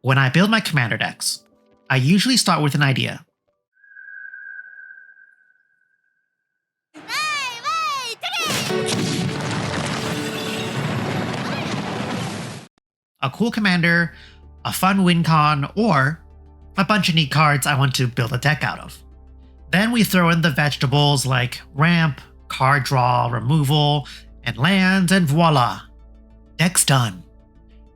When I build my commander decks, I usually start with an idea. A cool commander, a fun win con, or a bunch of neat cards I want to build a deck out of. Then we throw in the vegetables like ramp, card draw, removal, and lands, and voila! Deck's done.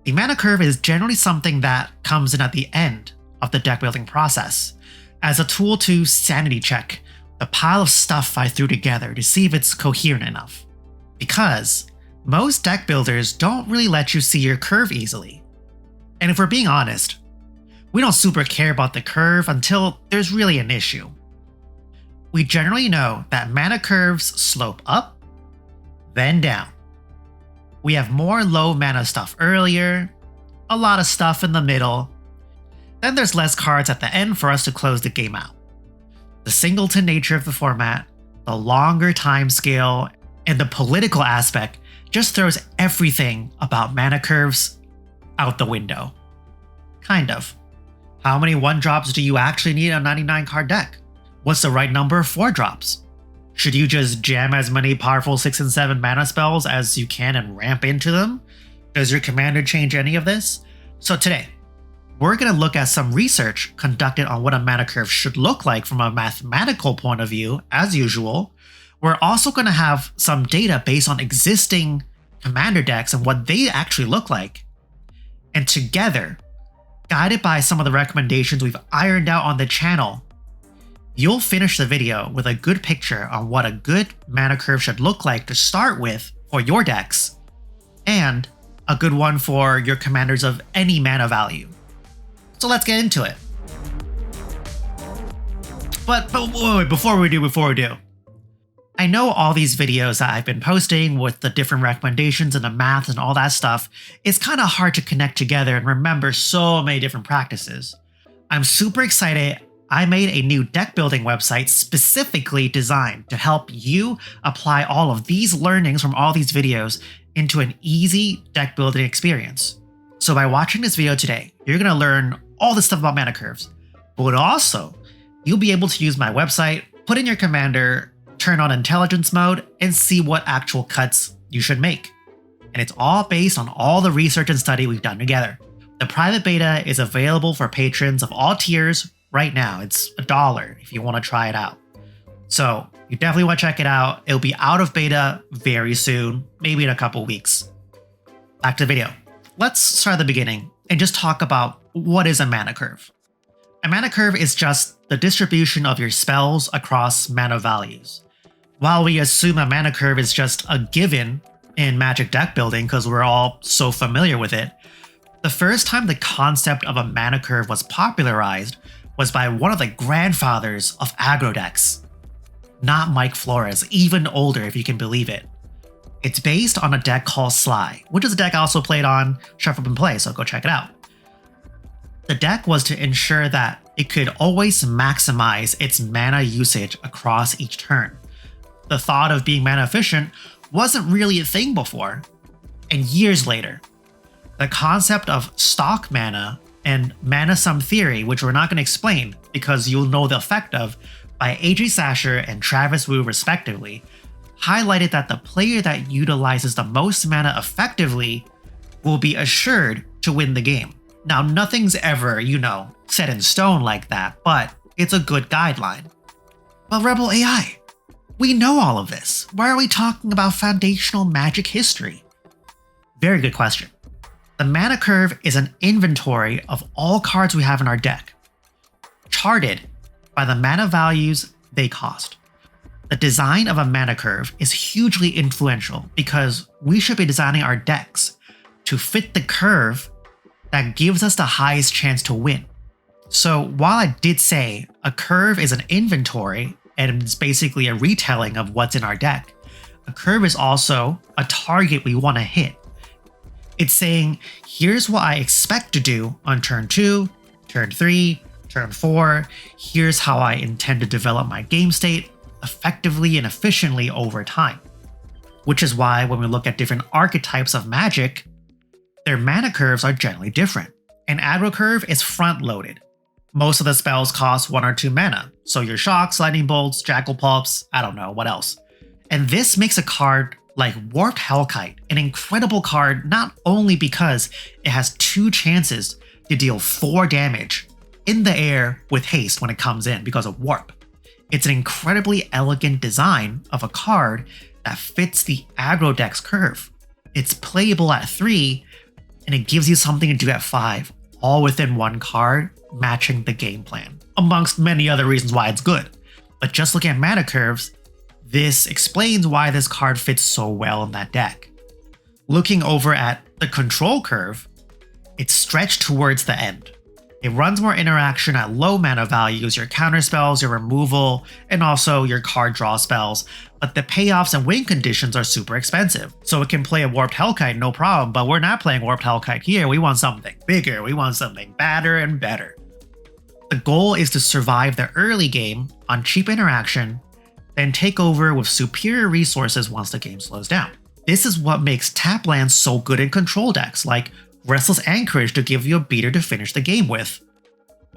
The mana curve is generally something that comes in at the end of the deck building process, as a tool to sanity check the pile of stuff I threw together to see if it's coherent enough. Because most deck builders don't really let you see your curve easily. And if we're being honest, we don't super care about the curve until there's really an issue. We generally know that mana curves slope up, then down. We have more low mana stuff earlier, a lot of stuff in the middle, then there's less cards at the end for us to close the game out. The singleton nature of the format, the longer time scale, and the political aspect just throws everything about mana curves out the window. Kind of. How many 1-drops do you actually need in a 99 card deck? What's the right number of 4-drops? Should you just jam as many powerful 6 and 7 mana spells as you can and ramp into them? Does your commander change any of this? So today, we're going to look at some research conducted on what a mana curve should look like from a mathematical point of view, as usual. We're also going to have some data based on existing commander decks and what they actually look like. And together, guided by some of the recommendations we've ironed out on the channel, you'll finish the video with a good picture on what a good mana curve should look like to start with for your decks, and a good one for your commanders of any mana value. So let's get into it. But wait, before we do. I know all these videos that I've been posting with the different recommendations and the math and all that stuff, it's kind of hard to connect together and remember so many different practices. I'm super excited. I made a new deck building website specifically designed to help you apply all of these learnings from all these videos into an easy deck building experience. So by watching this video today, you're going to learn all this stuff about mana curves, but also you'll be able to use my website, put in your commander, turn on intelligence mode, and see what actual cuts you should make. And it's all based on all the research and study we've done together. The private beta is available for patrons of all tiers right now. It's $1 if you want to try it out. So you definitely want to check it out. It'll be out of beta very soon, maybe in a couple weeks. Back to the video. Let's start at the beginning and just talk about what is a mana curve. A mana curve is just the distribution of your spells across mana values. While we assume a mana curve is just a given in Magic deck building because we're all so familiar with it, the first time the concept of a mana curve was popularized was by one of the grandfathers of aggro decks. Not Mike Flores, even older if you can believe it. It's based on a deck called Sly, which is a deck I also played on Shuffle and Play, so go check it out. The deck was to ensure that it could always maximize its mana usage across each turn. The thought of being mana efficient wasn't really a thing before. And years later, the concept of stock mana and mana sum theory, which we're not going to explain because you'll know the effect of, by A.J. Sasher and Travis Wu respectively, highlighted that the player that utilizes the most mana effectively will be assured to win the game. Now, nothing's ever, set in stone like that, but it's a good guideline. But Rebel AI, we know all of this. Why are we talking about foundational Magic history? Very good question. The mana curve is an inventory of all cards we have in our deck, charted by the mana values they cost. The design of a mana curve is hugely influential because we should be designing our decks to fit the curve that gives us the highest chance to win. So while I did say a curve is an inventory and it's basically a retelling of what's in our deck, a curve is also a target we want to hit. It's saying, here's what I expect to do on turn 2, turn 3, turn 4, here's how I intend to develop my game state effectively and efficiently over time. Which is why when we look at different archetypes of Magic, their mana curves are generally different. An aggro curve is front-loaded. Most of the spells cost 1 or 2 mana, so your Shocks, Lightning Bolts, Jackal Pulps, I don't know, what else. And this makes a card like Warped Hellkite an incredible card not only because it has 2 chances to deal 4 damage in the air with haste when it comes in because of Warp. It's an incredibly elegant design of a card that fits the aggro deck's curve. It's playable at 3, and it gives you something to do at 5, all within one card, matching the game plan, amongst many other reasons why it's good. But just looking at mana curves, this explains why this card fits so well in that deck. Looking over at the control curve, it's stretched towards the end. It runs more interaction at low mana values, your counter spells, your removal, and also your card draw spells, but the payoffs and win conditions are super expensive. So it can play a Warped Hellkite, no problem, but we're not playing Warped Hellkite here. We want something bigger, we want something badder and better. The goal is to survive the early game on cheap interaction, then take over with superior resources once the game slows down. This is what makes tap lands so good in control decks, like Restless Anchorage to give you a beater to finish the game with,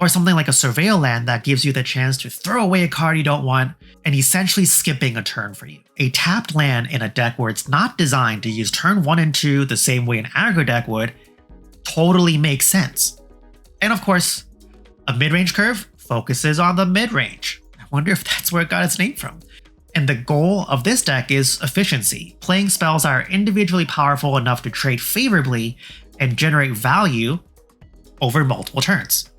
or something like a Surveil land that gives you the chance to throw away a card you don't want and essentially skipping a turn for you. A tapped land in a deck where it's not designed to use turn 1 and 2 the same way an aggro deck would totally makes sense. And of course, a mid-range curve focuses on the mid-range. I wonder if that's where it got its name from. And the goal of this deck is efficiency, playing spells that are individually powerful enough to trade favorably and generate value over multiple turns.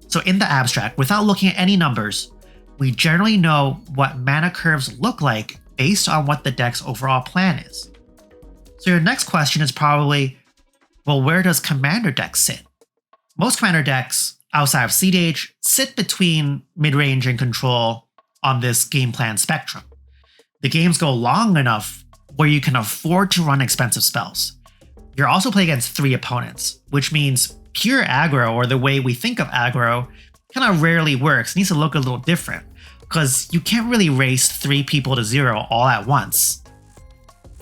So in the abstract, without looking at any numbers, we generally know what mana curves look like based on what the deck's overall plan is. So your next question is probably, well, where does commander decks sit? Most commander decks, outside of CDH, sit between mid-range and control on this game plan spectrum. The games go long enough where you can afford to run expensive spells. You're also playing against 3 opponents, which means pure aggro, or the way we think of aggro, kind of rarely works. It needs to look a little different, because you can't really race 3 people to 0 all at once.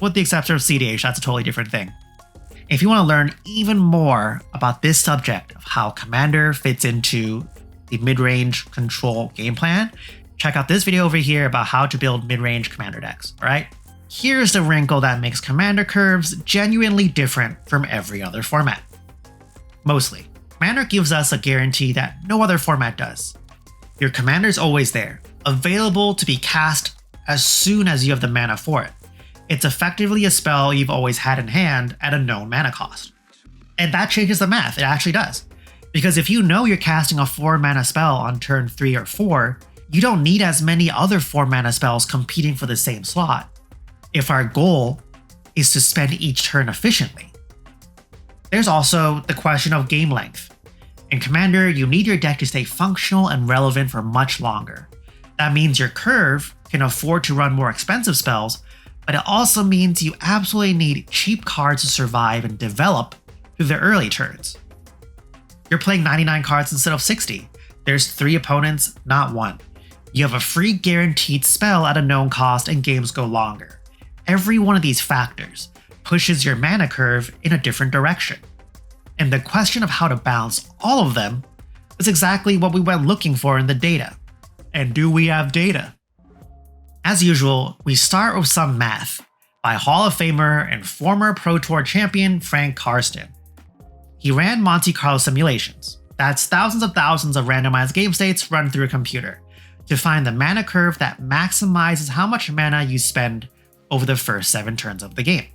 With the exception of CDH, that's a totally different thing. If you want to learn even more about this subject of how Commander fits into the mid-range control game plan, check out this video over here about how to build mid-range Commander decks, alright? Here's the wrinkle that makes Commander curves genuinely different from every other format. Mostly, Commander gives us a guarantee that no other format does. Your Commander's always there, available to be cast as soon as you have the mana for it. It's effectively a spell you've always had in hand at a known mana cost. And that changes the math, it actually does. Because if you know you're casting a 4 mana spell on turn 3 or 4, you don't need as many other 4 mana spells competing for the same slot, if our goal is to spend each turn efficiently. There's also the question of game length. In Commander, you need your deck to stay functional and relevant for much longer. That means your curve can afford to run more expensive spells, but it also means you absolutely need cheap cards to survive and develop through the early turns. You're playing 99 cards instead of 60. There's 3 opponents, not 1. You have a free guaranteed spell at a known cost and games go longer. Every one of these factors pushes your mana curve in a different direction. And the question of how to balance all of them is exactly what we went looking for in the data. And do we have data? As usual, we start with some math by Hall of Famer and former Pro Tour champion Frank Karsten. He ran Monte Carlo simulations. That's thousands of randomized game states run through a computer to find the mana curve that maximizes how much mana you spend over the first 7 turns of the game.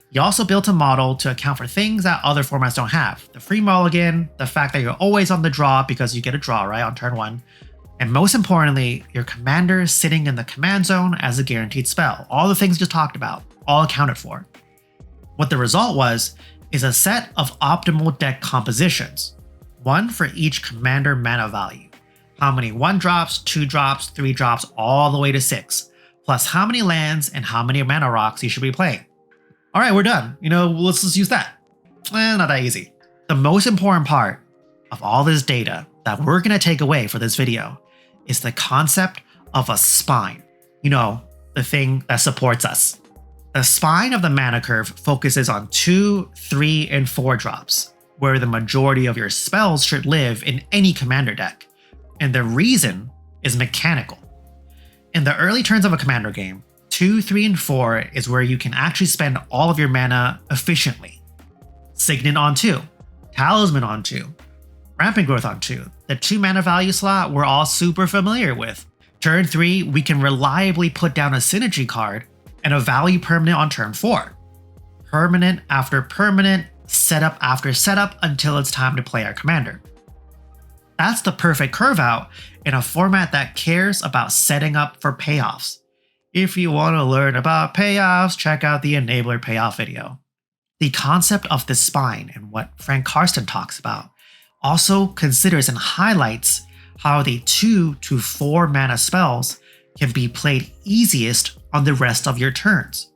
He also built a model to account for things that other formats don't have. The free mulligan, the fact that you're always on the draw because you get a draw right on turn 1, and most importantly, your commander sitting in the command zone as a guaranteed spell. All the things just talked about, all accounted for. What the result was is a set of optimal deck compositions, 1 for each commander mana value. How many 1 drops, 2 drops, 3 drops, all the way to 6, plus how many lands and how many mana rocks you should be playing. Alright, we're done. Let's just use that. Not that easy. The most important part of all this data that we're going to take away for this video is the concept of a spine. The thing that supports us. The spine of the mana curve focuses on 2, 3, and 4 drops. where the majority of your spells should live in any commander deck, and the reason is mechanical. In the early turns of a commander game, 2, 3, and 4 is where you can actually spend all of your mana efficiently. Signet on 2, Talisman on 2, Rampant Growth on 2, the 2 mana value slot we're all super familiar with. Turn 3, we can reliably put down a synergy card and a value permanent on turn 4. Permanent after permanent, setup after setup until it's time to play our commander. That's the perfect curve out in a format that cares about setting up for payoffs. If you want to learn about payoffs, check out the Enabler payoff video. The concept of the spine and what Frank Karsten talks about also considers and highlights how the 2 to 4 mana spells can be played easiest on the rest of your turns.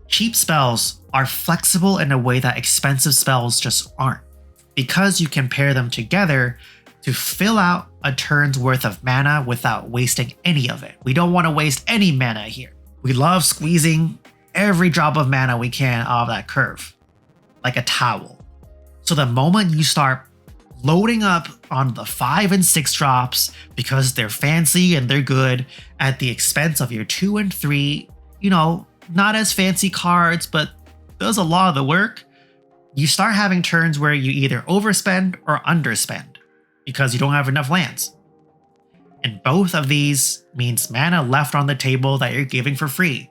Cheap spells are flexible in a way that expensive spells just aren't, because you can pair them together to fill out a turn's worth of mana without wasting any of it. We don't want to waste any mana here. We love squeezing every drop of mana we can out of that curve, like a towel. So the moment you start loading up on the 5 and 6 drops because they're fancy and they're good at the expense of your 2 and 3, not as fancy cards, but does a lot of the work, you start having turns where you either overspend or underspend because you don't have enough lands. And both of these means mana left on the table that you're giving for free.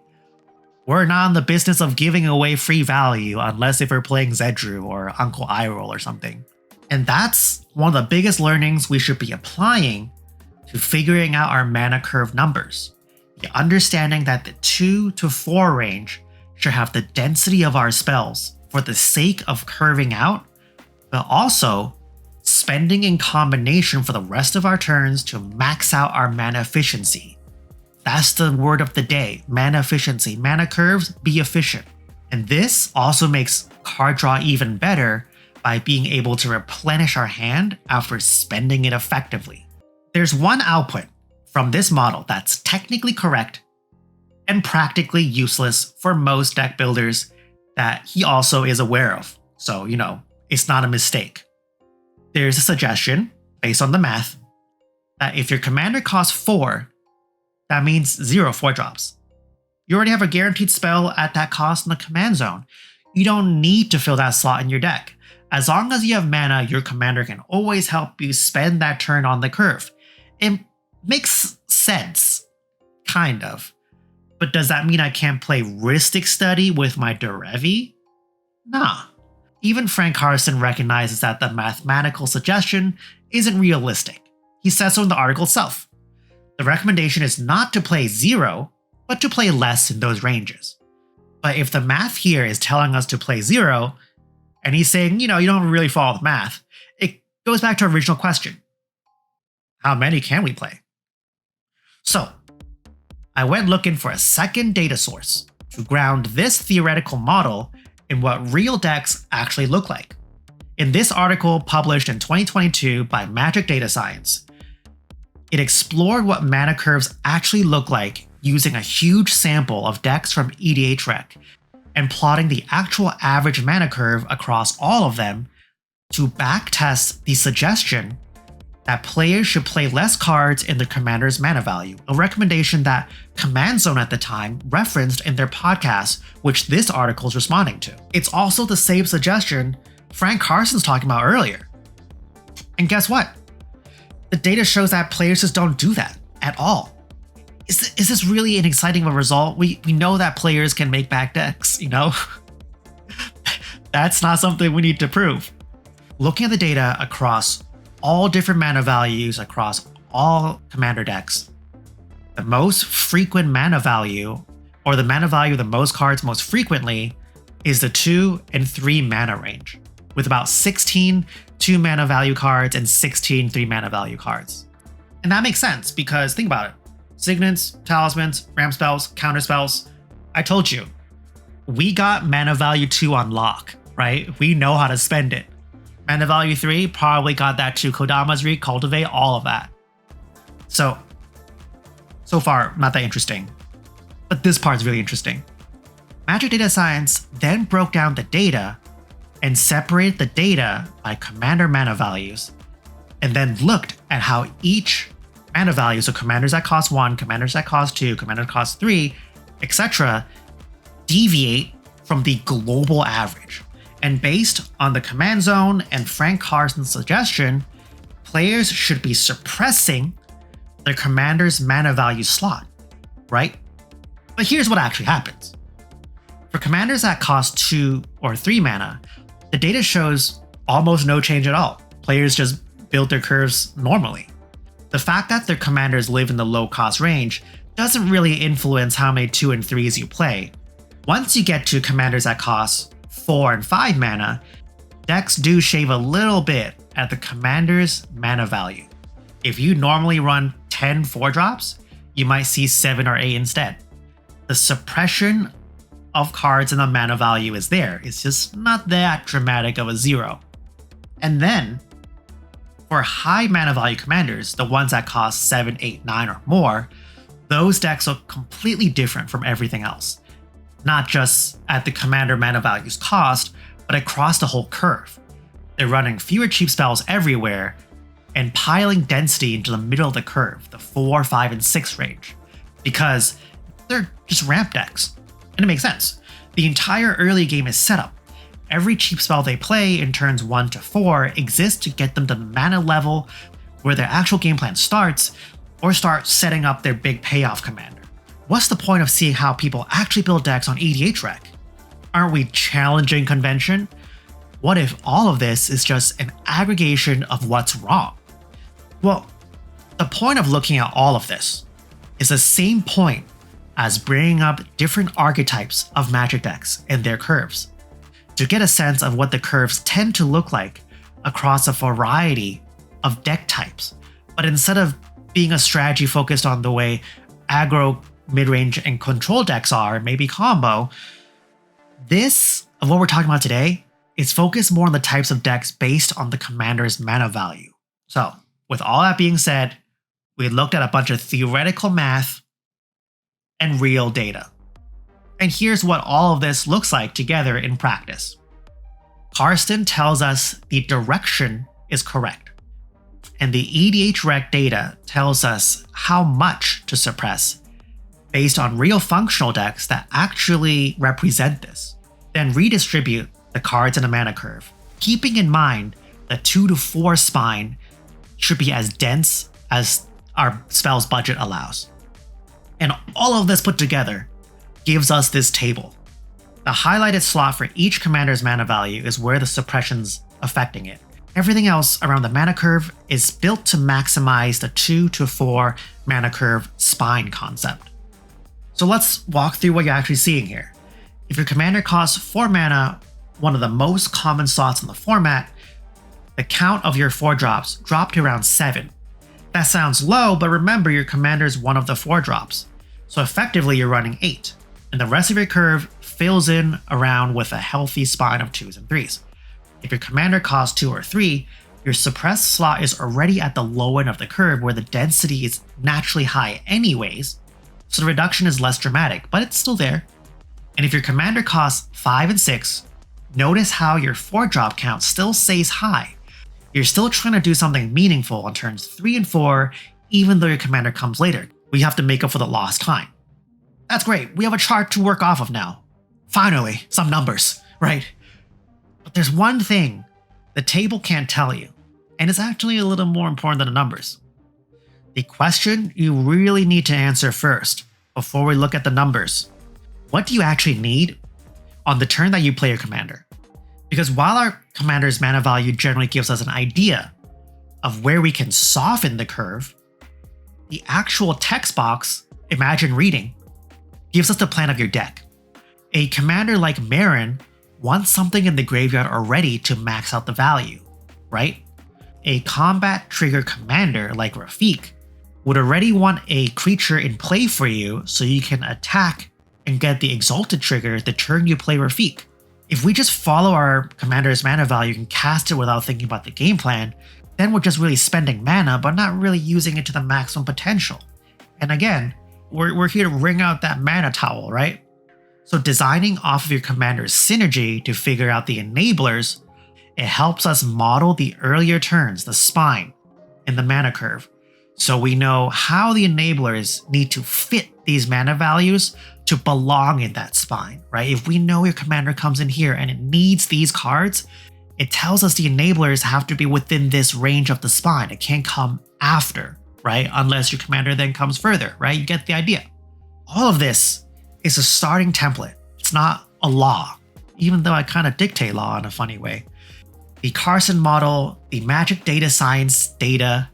We're not in the business of giving away free value unless if we're playing Zedru or Uncle Iroll or something. And that's one of the biggest learnings we should be applying to figuring out our mana curve numbers. The understanding that the 2 to 4 range should have the density of our spells for the sake of curving out, but also spending in combination for the rest of our turns to max out our mana efficiency. That's the word of the day, mana efficiency. Mana curves, be efficient. And this also makes card draw even better by being able to replenish our hand after spending it effectively. There's one output from this model that's technically correct and practically useless for most deck builders that he also is aware of. So, it's not a mistake. There's a suggestion, based on the math, that if your commander costs 4, that means 0 4-drops. You already have a guaranteed spell at that cost in the command zone. You don't need to fill that slot in your deck. As long as you have mana, your commander can always help you spend that turn on the curve. It makes sense, kind of. But does that mean I can't play Rhystic Study with my Derevi? Nah. Even Frank Karsten recognizes that the mathematical suggestion isn't realistic. He says so in the article itself. The recommendation is not to play 0, but to play less in those ranges. But if the math here is telling us to play 0, and he's saying, you don't really follow the math, it goes back to our original question. How many can we play? So, I went looking for a second data source to ground this theoretical model in what real decks actually look like. In this article published in 2022 by Magic Data Science, it explored what mana curves actually look like using a huge sample of decks from EDHREC and plotting the actual average mana curve across all of them to backtest the suggestion that players should play less cards in their commander's mana value, a recommendation that Command Zone at the time referenced in their podcast, which this article is responding to. It's also the same suggestion Frank Karsten's talking about earlier. And guess what? The data shows that players just don't do that at all. Is this really an exciting of a result? We know that players can make back decks, That's not something we need to prove. Looking at the data across all different mana values across all commander decks, the most frequent mana value, or the mana value of the most cards most frequently, is the 2 and 3 mana range, with about 16 2 mana value cards and 16 3 mana value cards. And that makes sense because think about it. Signets, talismans, ramp spells, counter spells. I told you, we got mana value 2 on lock, right? We know how to spend it. Mana value 3 probably got that to Kodama's Recultivate, all of that. So far, not that interesting. But this part's really interesting. Magic Data Science then broke down the data and separated the data by commander mana values, and then looked at how each mana value, so commanders that cost 1, commanders that cost 2, commanders that cost 3, etc., deviate from the global average. And based on the command zone and Frank Karsten's suggestion, players should be suppressing their commander's mana value slot, right? But here's what actually happens. For commanders that cost 2 or 3 mana, the data shows almost no change at all. Players just build their curves normally. The fact that their commanders live in the low cost range doesn't really influence how many 2 and 3s you play. Once you get to commanders that cost 4 and 5 mana, decks do shave a little bit at the commander's mana value. If you normally run 10 4-drops, you might see 7 or 8 instead. The suppression of cards in the mana value is there. It's just not that dramatic of a 0. And then, for high mana value commanders, the ones that cost 7, 8, 9 or more, those decks look completely different from everything else. Not just at the commander mana value's cost, but across the whole curve. They're running fewer cheap spells everywhere and piling density into the middle of the curve, the 4, 5, and 6 range, because they're just ramp decks. And it makes sense. The entire early game is set up. Every cheap spell they play in turns 1 to 4 exists to get them to the mana level where their actual game plan starts, or start setting up their big payoff commander. What's the point of seeing how people actually build decks on EDHREC? Aren't we challenging convention? What if all of this is just an aggregation of what's wrong? Well, the point of looking at all of this is the same point as bringing up different archetypes of Magic decks and their curves, to get a sense of what the curves tend to look like across a variety of deck types. But instead of being a strategy focused on the way aggro, midrange, and control decks are, maybe combo, this, of what we're talking about today, is focused more on the types of decks based on the commander's mana value. So, with all that being said, we looked at a bunch of theoretical math and real data. And here's what all of this looks like together in practice. Karsten tells us the direction is correct, and the EDHREC data tells us how much to suppress based on real functional decks that actually represent this. Then redistribute the cards in a mana curve, keeping in mind the 2 to 4 spine should be as dense as our spell's budget allows. And all of this put together gives us this table. The highlighted slot for each commander's mana value is where the suppression's affecting it. Everything else around the mana curve is built to maximize the 2 to 4 mana curve spine concept. So let's walk through what you're actually seeing here. If your commander costs 4 mana, one of the most common slots in the format, the count of your 4-drops dropped to around 7. That sounds low, but remember your commander is one of the 4-drops. So effectively you're running 8, and the rest of your curve fills in around with a healthy spine of 2s and 3s. If your commander costs 2 or 3, your suppressed slot is already at the low end of the curve where the density is naturally high anyways, so the reduction is less dramatic, but it's still there. And if your commander costs 5 and 6, notice how your 4-drop count still stays high. You're still trying to do something meaningful on turns 3 and 4, even though your commander comes later. We have to make up for the lost time. That's great, we have a chart to work off of now. Finally, some numbers, right? But there's one thing the table can't tell you, and it's actually a little more important than the numbers. The question you really need to answer first, before we look at the numbers. What do you actually need on the turn that you play your commander? Because while our commander's mana value generally gives us an idea of where we can soften the curve, the actual text box, imagine reading, gives us the plan of your deck. A commander like Marin wants something in the graveyard already to max out the value, right? A combat trigger commander like Rafik would already want a creature in play for you so you can attack and get the Exalted trigger the turn you play Rafik. If we just follow our commander's mana value and cast it without thinking about the game plan, then we're just really spending mana but not really using it to the maximum potential. And again, we're here to wring out that mana towel, right? So designing off of your commander's synergy to figure out the enablers, it helps us model the earlier turns, the spine, and the mana curve. So we know how the enablers need to fit these mana values to belong in that spine, right? If we know your commander comes in here and it needs these cards, it tells us the enablers have to be within this range of the spine. It can't come after, right? Unless your commander then comes further, right? You get the idea. All of this is a starting template. It's not a law, even though I kind of dictate law in a funny way. The Karsten model, the magic data science data,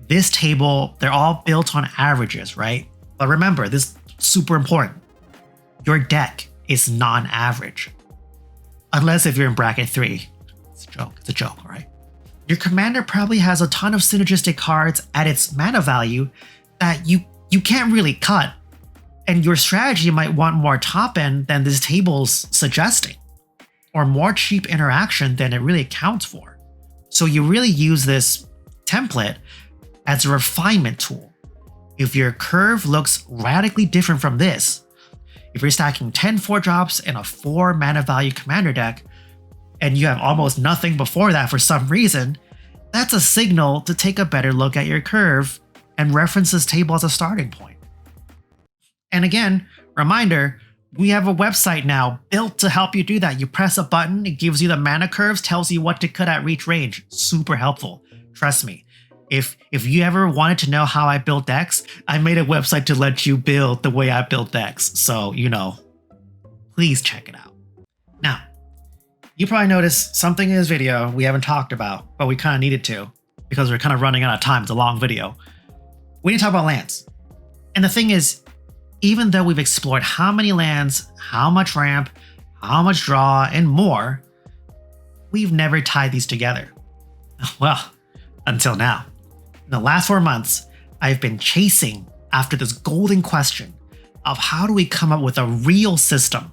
this table, they're all built on averages, right? But remember, this is super important. Your deck is non-average. Unless if you're in bracket 3. It's a joke, right? Your commander probably has a ton of synergistic cards at its mana value that you can't really cut. And your strategy might want more top end than this table's suggesting, or more cheap interaction than it really accounts for. So you really use this template as a refinement tool. If your curve looks radically different from this, if you're stacking 10 4-drops in a 4 mana value commander deck, and you have almost nothing before that for some reason, that's a signal to take a better look at your curve and reference this table as a starting point. And again, reminder, we have a website now built to help you do that. You press a button, it gives you the mana curves, tells you what to cut at each range. Super helpful. Trust me. If you ever wanted to know how I build decks, I made a website to let you build the way I build decks. So, please check it out. Now, you probably noticed something in this video we haven't talked about, but we kind of needed to because we're kind of running out of time. It's a long video. We need to talk about lands. And the thing is, even though we've explored how many lands, how much ramp, how much draw, and more, we've never tied these together. Well, until now. In the last 4 months, I've been chasing after this golden question of how do we come up with a real system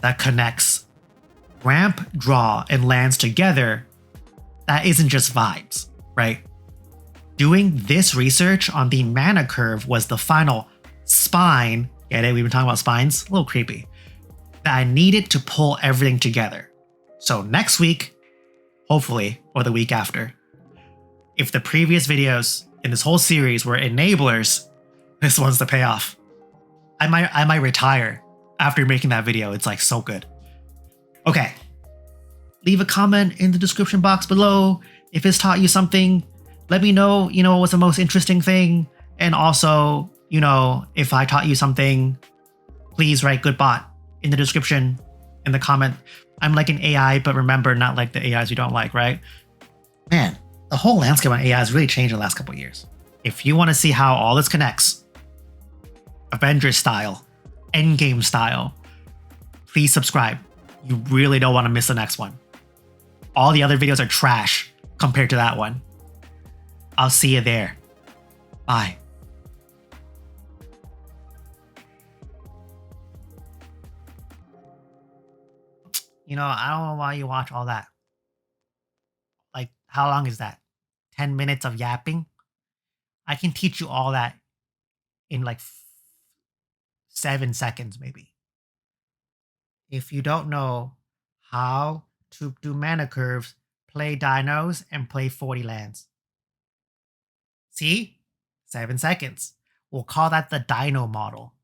that connects ramp, draw, and lands together that isn't just vibes, right? Doing this research on the mana curve was the final spine, get it? We've been talking about spines, a little creepy, that I needed to pull everything together. So next week, hopefully, or the week after, if the previous videos in this whole series were enablers, this one's the payoff. I might retire after making that video. It's like so good. Okay. Leave a comment in the description box below if it's taught you something. Let me know, what was the most interesting thing. And also, if I taught you something, please write good bot in the description, in the comment. I'm like an AI, but remember, not like the AIs you don't like, right? Man, the whole landscape on AI has really changed in the last couple of years. If you want to see how all this connects, Avengers style, Endgame style, please subscribe. You really don't want to miss the next one. All the other videos are trash compared to that one. I'll see you there. Bye. I don't know why you watch all that. Like, how long is that? 10 minutes of yapping? I can teach you all that in like 7 seconds, maybe. If you don't know how to do mana curves, play dinos and play 40 lands. See? 7 seconds. We'll call that the dino model.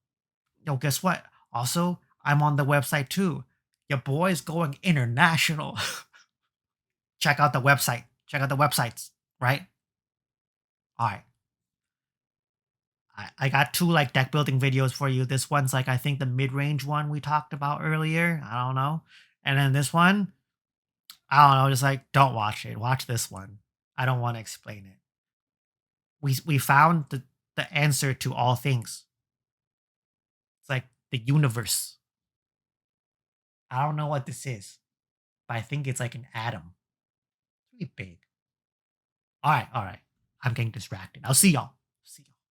Yo, guess what? Also, I'm on the website too. Your boy's going international. Check out the website. Check out the websites, right? All right. I got 2 like deck building videos for you. This one's like, I think the mid-range one we talked about earlier. I don't know. And then this one, I don't know, just like, don't watch it. Watch this one. I don't want to explain it. We found the answer to all things. It's like the universe. I don't know what this is, but I think it's like an atom. It's really big. All right. I'm getting distracted. I'll see y'all.